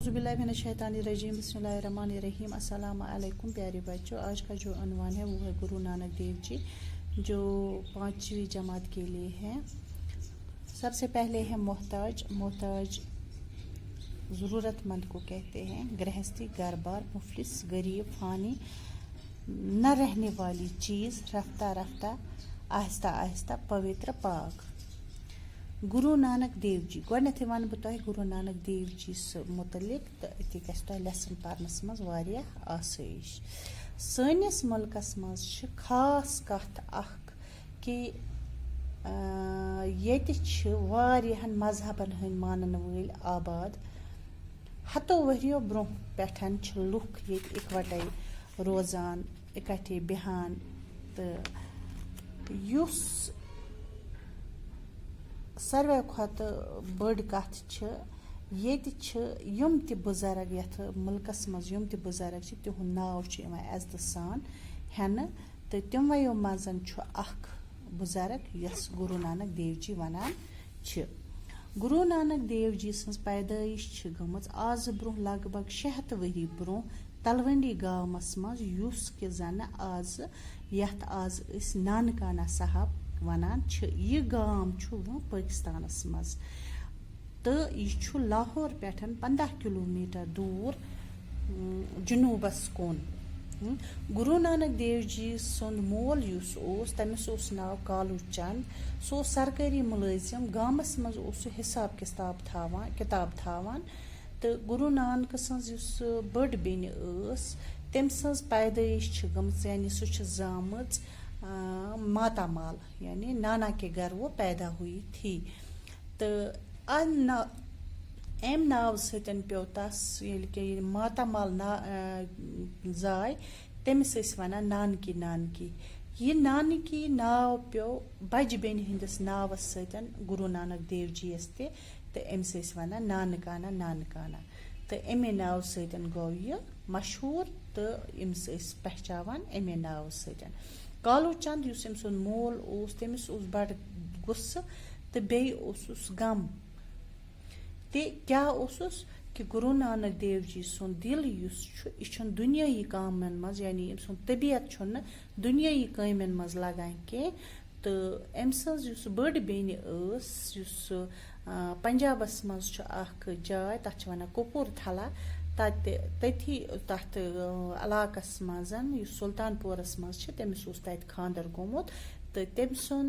रजीम बिस्मिल्लाहिर्रहमानिर्रहीम अस्सलाम वालेकुम प्यारे बच्चों। आज का जो अनवान है वो है गुरु नानक देव जी जो 5वीं जमात के लिए है। सबसे पहले है मोहताज। मोहताज ज़रूरतमंद को कहते हैं। गृहस्थी घर बार, मुफलिस गरीब, फानी न रहने वाली चीज़, रफ्ता रफ्ता आहिस्ता आहिस्ता पवित्र पाक। गुरु नानक देव जी गोडनेथै वन बह तुह गुरु नानक देव जी मुतलिक तो अति गस तुह लेसन परनस मज वारियाह आसाइश। सनिस मुल्कस मज छ खास कथ अख कि येति छ वारियाहन मजहबन हन मानन वल आबाद। हतो वरियो ब्रोह पेठन छ लुक येत इकवटै रोजान, इकट्ठे बिहान। तो युस सर्वे खत बड़ कथ छ येति छ यम ति बुजुर्ग यथ मुल्कस मज यम ति बुजुर्ग छ तिहुंद नाव छ इवन इज्जत सान हेन। तो तिमवयो मजन छ अख बुजुर्ग यस गुरु नानक देव जी वनान छ। गुरु नानक देव जी सन्स पैदाइश छ गमज आज ब्रोह लगभग 600 वरी ब्रोह तलवंडी गावमस मज युस के जन आज यथ आज इस नानकाना साहब वनान छ। यह गाम छु वो पाकिस्तानस मज तो यह छु लाहौर पेठन 15 किलोमीटर दूर जुनूबस कोन। गुरु नानक देव जी सुंद मोल युस ओस तमिस ओस नाव कालू चंद। सो सरकारी मुलाजिम गामस मज ओस हिसाब किताब थावान। तो गुरु नानक सन्स युस बड़ बेन ओस तम सन्स पैदाइश छ गमज यानी सो छ जामज मातामाल यानी नाना के घर वो पैदा हुई थी। तो एम नाव सतन पे तस ये मातामाल जाय तमिस वनान नानकी नानकी। यह नानकी नाव पे बज बेन हंदिस नावस सतन गुरु नानक देव जी ते तो अम्स वनान नानकाना नानकाना। तो अमे नाव सतन गो यह मशहूर तो अम्स पहचावान अमे नाव सतन। कालू चंद युस अम सुन मोल ओस तमिस ओस बड़ गुस्स तो बे ओसुस गम ते क्या ओसुस कि गुरु नानक देव जी सुन दिल युस छु यह दुनियाई कामन मज यानी अम सुन तबीयत छुन दुनियाई कामन मज लगान के। तो अम सज युस बड़ बेन ओस युस पंजाबस मज छु अख जाय तथ वनान कपूरथला तथी तथ इलाकस मजन सुल्तानपुरस मज तमिस ओस तत खानदर गोमुत। तो तम सुन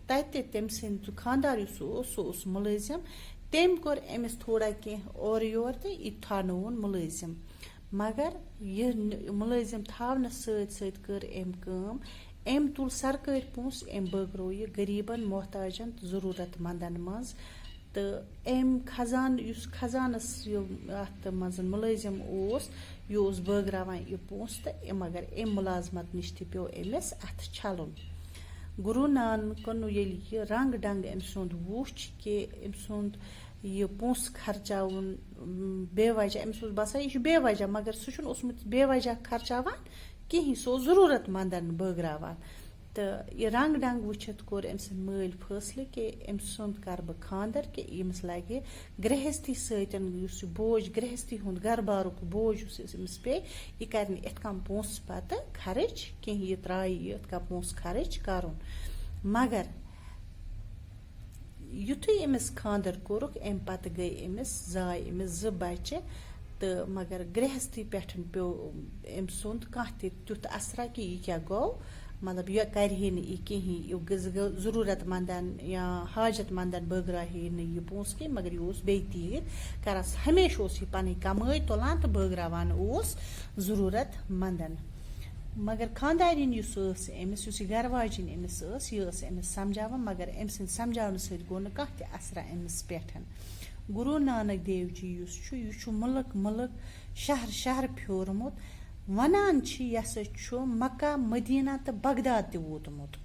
तम सद खानदार सो मुलाजिम तम कोर अमिस थोड़ा कह और योर तो यह थानोन मुलाजिम। मगर यह मुलाजिम थावन सत कर अम तुल सरकारी पोस अम बगरो यह गरीबन मोहताजन ज़रूरतमंदन मज। तो अम खजान युस खजानस अत मज मुलाजिम ओस यह बगरावान यह पोस तो मगर अम मुलाजमत निश पे अमिस अत छलुन। गुरु नानकन ये रंग डंग अम सुंद वुच कि अम सुंद यह पोस खर्चावन बेवजह अमिस बसान यह बेवजह मगर सह ओसमुत बेवजह खर्चावान कहीं सो ज़रूरतमंदन बगरावान। तो यह रंग डंग वुचित कोर अम मल फैसले कि अम सुंद कर बह खानदर कि यमिस लगे गृहस्थी सतन बोझ गृहस्थी हुंद घर बारुक बोझ अमिस पे यह कर इत कम पोस पत खर्च कहीं यह त्राय इत का पोस खर्च कर। मगर युथु अमिस खानदर कोरुक अम पत गई अमिस जाय अमिस 2 बच्चे। तो मगर गृहस्थी पेठन पे अम सुंद कह तुथ असरा कि यह क्या गो मतलब यह कर यह कहीं ज़रूरतमंदन या हाजतमंदन बगरा यह पोस कह मगर यह बे तीर कर हमेशा यह पन कमाई तुलान तो बगरावान ज़रूरतमंदन। मगर खानदारिन अमिस घर वाजिन अमिस यह अमिस समझावान मगर अम सद समझावन सत गो न कह असरा अमिस पेठन। गुरु नानक देव जी यह मुल्क मुल्क शहर शहर फ्योरमुत वनान यह मक्का मदीना तो बगदाद वोतमुत।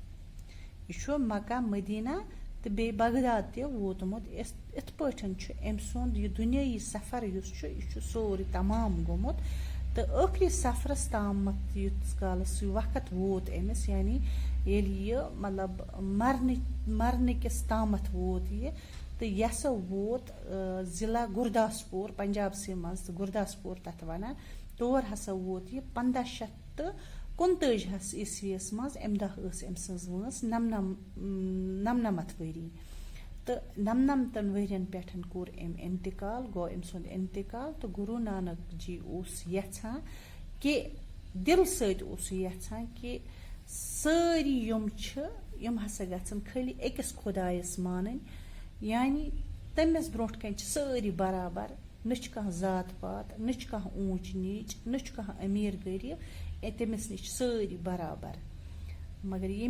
यह मक्का मदीना तो बे बगदाद वोतमुत। इत पठन अम सुंद यह दुनियाई सफ़र यह सोरी तमाम गोमुत। तो आखिरी सफ़रस तामत युत कालस वक्त वोत अमिस यानी ये मतलब मरने किस तामत वोत ये तो यह हसा वोत जिला गुरदासपुर पंजाबसै मज गुरदासपुर तथ वनान तौर हसा वोत यह 1559 ईस्वीस मज अम दह अम सज वंस 99 वरी तो 99 वरियन पे कोर अम इंतकाल गो अम सुंद इंतकाल तो गुरु नानक जी यछान कि दिल सछान कि सारी यम हसा गन खाली अकिस खुदायस मान यानी तमिस ब्रोट कन सारी बराबर न कह जात पात न कह ऊंच नीच न कह अमीर गरीब तमिस नश सारी बराबर मगर यह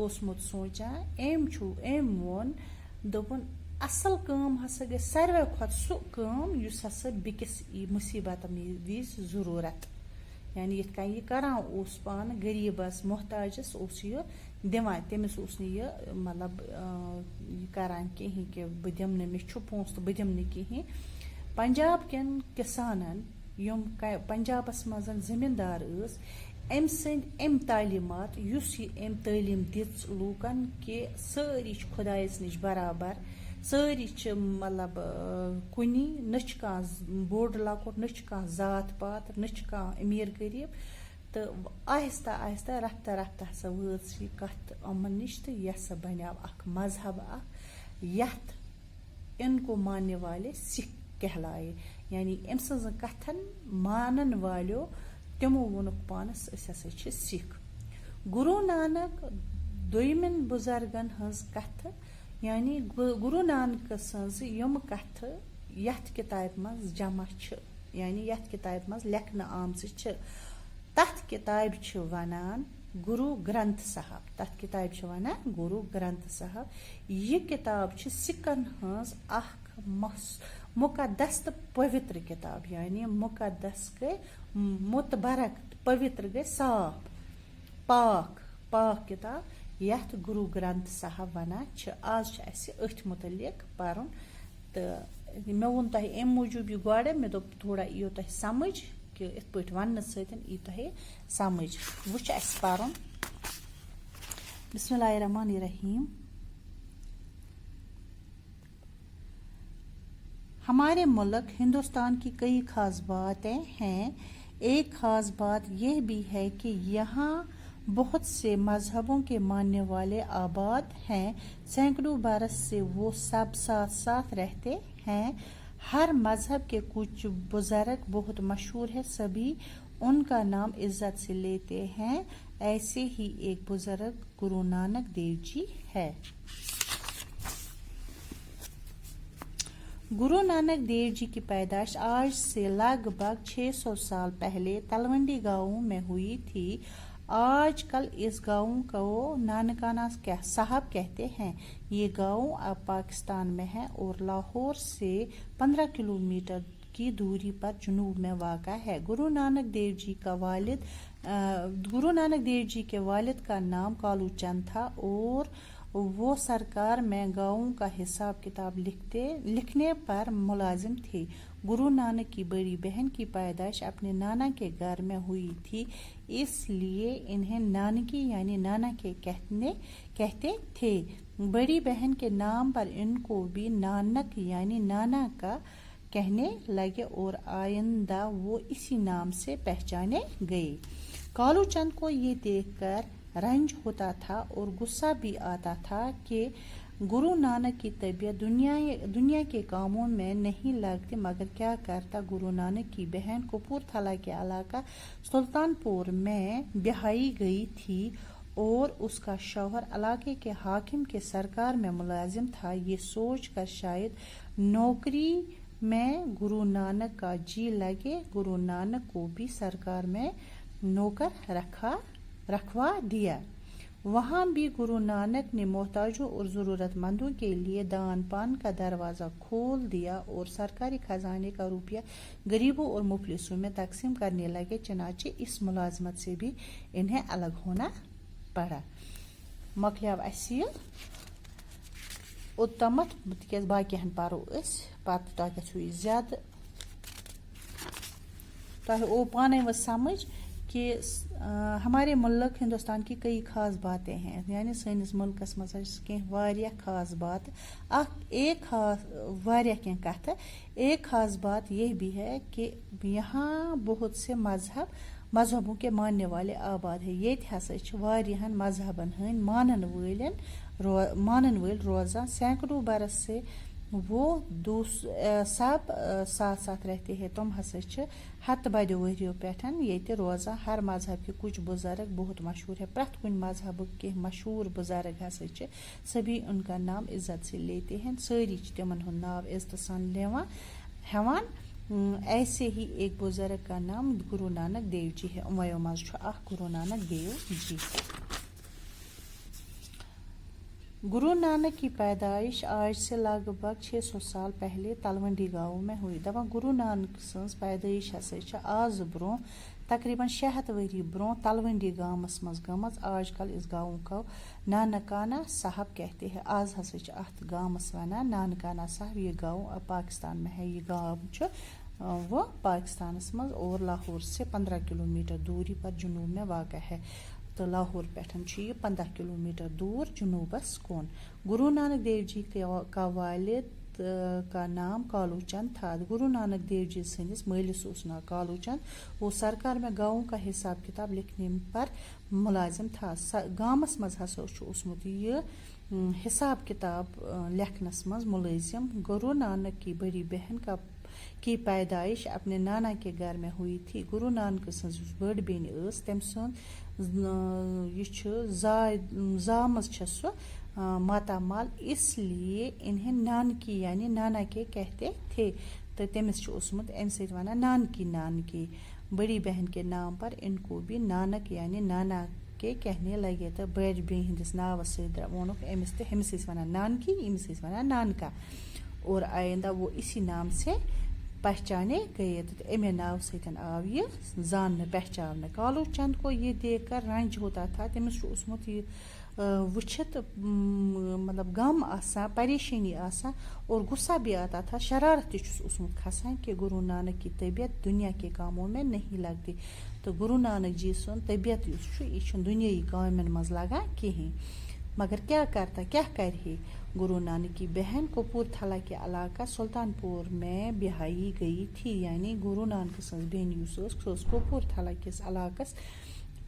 ओसमुत सोचान एम वोन दोपन असल काम हसा गई सारे खुद सु काम युस हसा बिकिस मुसीबत विज जरूरत यानी यह कन यह करान ओस पान गरीबस मोहताजस ओस यह दिवान तमिस ओस यह मतलब करान कहीं कि बह दिम मे पोस तो बह दिम कहीं पंजाब कन किसानन यम पंजाबस मज जमींदार अम सम तालीमात अम तालीम दिच लूकन कि सारी खुदायस नश बराबर सारी मतलब कुनी न कह बोड़ लकुट न कह जात पात न कह अमीर गरीब तो आहिस्ता आहिस्ता रफ्ता रफ्ता हसा वह कत अमन नश तो यह हसा बनियाव मजहब यथ इनको मानने वाले सिख कहलाए यानी अम सज कथन मानन वालो तमो वोनुक पानस हसा सिख गुरु नानक दोयमिन बुजुर्गन हज कथ यानी गुरु नानक सज यम कथ यथ किताब मज जमा यानी यथ किताब मज लेखन आमच तथ किताब वनान गुरु ग्रंथ साहब तथ किताब वनान गुरु ग्रंथ साहब यह किताब सिखन हज मुकद्दस तो पवित्र किताब यानी मुकद्दस गई मुतबरक पवित्र गई साफ पाक पाक किताब यथ गुरु ग्रंथ साहब वनान आज अथ मुतलिक पर्न तो मे वोन तह अम मूजूब यह गो मे दोप थोड़ा यो तह समझ कि इत पे वन सही तह समझ वो पर्न बिस्मिल्लाहिर्रहमानिर्रहीम। हमारे मुल्क हिंदुस्तान की कई खास बातें हैं। एक खास बात यह भी है कि यहाँ बहुत से मजहबों के मानने वाले आबाद हैं। सैकड़ों बरस से वो सब साथ साथ रहते हैं। हर मजहब के कुछ बुजुर्ग बहुत मशहूर है, सभी उनका नाम इज्जत से लेते हैं। ऐसे ही एक बुजुर्ग गुरु नानक देव जी है। गुरु नानक देव जी की पैदाइश आज से लगभग 600 साल पहले तलवंडी गांव में हुई थी। आजकल इस गांव को नानकाना साहब कहते हैं। ये गांव अब पाकिस्तान में है और लाहौर से 15 किलोमीटर की दूरी पर जुनूब में वाक़ा है। गुरु नानक देव जी के वालिद का नाम कालू चंद था और वो सरकार में गांवों का हिसाब किताब लिखने पर मुलाजिम थे। गुरु नानक की बड़ी बहन की पैदाइश अपने नाना के घर में हुई थी, इसलिए इन्हें नानकी यानी नाना के कहते थे। बड़ी बहन के नाम पर इनको भी नानक यानी नाना का कहने लगे और आइंदा वो इसी नाम से पहचाने गए। कालू चंद को ये देखकर रंज होता था और गुस्सा भी आता था कि गुरु नानक की तबीयत दुनिया के कामों में नहीं लगती, मगर क्या करता। गुरु नानक की बहन कपूरथला के इलाका सुल्तानपुर में ब्याही गई थी और उसका शौहर इलाके के हाकिम के सरकार में मुलाजिम था। ये सोचकर शायद नौकरी में गुरु नानक का जी लगे, गुरु नानक को भी सरकार में नौकर रखवा दिया। वहाँ भी गुरु नानक ने मोहताजों और ज़रूरतमंदों के लिए दान पान का दरवाज़ा खोल दिया और सरकारी खजाने का रुपया गरीबों और मुफलिसों में तकसीम करने लगे। चनाचे इस मुलाजमत से भी इन्हें अलग होना पड़ा। मकलियाव असी उत्तमत तक बाकी पो पत ज्यादा तह ओ पान वो समझ कि हमारे मुल्क हिंदुस्तान की कई ख़ास बातें हैं, यानी सानिस मुल्कस मज वारिया ख़ास बात। एक ख़ास वारिया कह कथ, एक ख़ास बात यह भी है कि यहाँ बहुत से मजहबों के मानने वाले आबाद है। ये हसा वारियाहन मजहबन हंद मानन वल रोजान सैकड़ों बरस से वो सब साथ साथ रहते हैं। तुम हसा हत बदो वरियो पे ये रोजान। हर मजहब के कुछ बुजुर्ग बहुत मशहूर है। प्रत कुन मजहब के मशहूर बुजुर्ग हसा सभी उनका नाम इज्जत से लेते हैं। सारी तिमन हुंद नाव इज्जत सान हेवान। ऐसे ही एक बुजुर्ग का नाम गुरु नानक देव जी है। उमयो मज गुरु नानक देव जी। गुरु नानक की पैदाइश आज से लगभग 600 साल पहले तलवंडी गाँव में हुई। दपा गुरु नानक सज पैदाइश हसा आज ब्रो तकरीबन 600 वरी ब्रो तलवंडी गाँवस मज गमज। आजकल इस गाँव को नानकाना साहब कहते हैं। आज हसा अत गाँवस वनान नानकाना साहब। ये गाँव पाकिस्तान में है। ये गाँव वो पाकिस्तान मज और लाहौर से 15 किलोमीटर दूरी पर जुनूब में वाक़ है। तो लाहौर पे 15 किलोमीटर दूर जुनूबस कोन। गुरु नानक देव जी का वालिद का नाम कालू चंद था। गुरु नानक देव जी सनिस मालिस उस नाम कालू चंद। वो सरकार में गाँव का हिसाब किताब लिखने पर मुलाजिम था। गाँवस मज हसा उसमुत ये हिसाब किताब लिखनस मज मुलाजिम। गुरु नानक की बड़ी बहन की पैदाइश अपने नाना के घर में हुई थी। गुरु नानक सज बड़ बेन तम जामज सो मातामाल, इसलिए इन्हें नानकी यानी नाना के कहते थे। तो तमिस उसमुत अम सत वनान नानकी नानकी। बड़ी बहन के नाम पर इनको भी नानक यानी नाना के कहने लगे। तो बड़ बहन हंदिस नावस वोनुक अमिस तो हमिस वनान नानकी, इमिस वनान नानका। और आइंदा वो इसी नाम से पहचाने गए। तो अमे नाव सतन आव ये जानने पहचानने। कालू चंद को ये देखकर रंज होता था। तमिस उसमुत ये वुछित मतलब गम आसा, परेशानी आसा और गुस्सा भी आता था। शरारत उसमुत खसान कि गुरु नानक की तबीयत दुनिया के कामों में नहीं लगती। तो गुरु नानक जी सुन तबीयत यह दुनियाई कामन मज लगा कहीं। मगर क्या करता, क्या करे। गुरु नानक की बहन कपूरथला के इलाका सुल्तानपुर में ब्याही गई थी। यानी गुरु नानक सज बहन युस कपूरथला किस इलाकस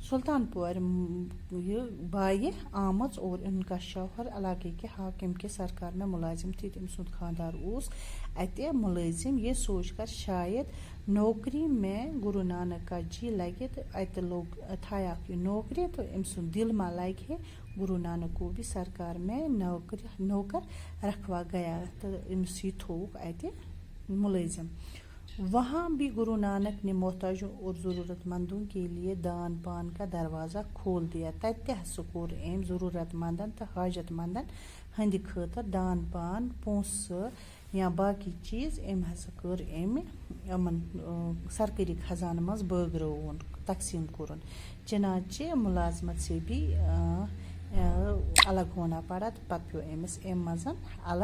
सुल्तानपुर ये बाये आमज और इनका शौहर इलाके के हाकिम के सरकार में मुलाजिम थी। तम सुद खानदार उस अत मुलाजिम। ये सोचकर शायद नौकरी में गुरु नानक का जी लगे। तो अत लोग थाया नौकरी। तो अम सुद दिल में लगे गुरु नानक को भी सरकार में नौकर रखवा गया। तो अम्स थोक अत मुलाजिम। वहाँ भी गुरु नानक ने मोहताजों और ज़रूरतमंदों के लिए दान पान का दरवाज़ा खोल दिया। तत कोर अम ज़रूरतमंदन तो हाजतमंदन हंद खतर दान पान पोस या बाकी चीज़ अम हसा कर अमन सरकारी खजान मज बगरवन तकसीम कोरन। चनाचे मुलाजमत से भी अलग होना पड़ा। तो पत पे अमिस अम मजन अलग।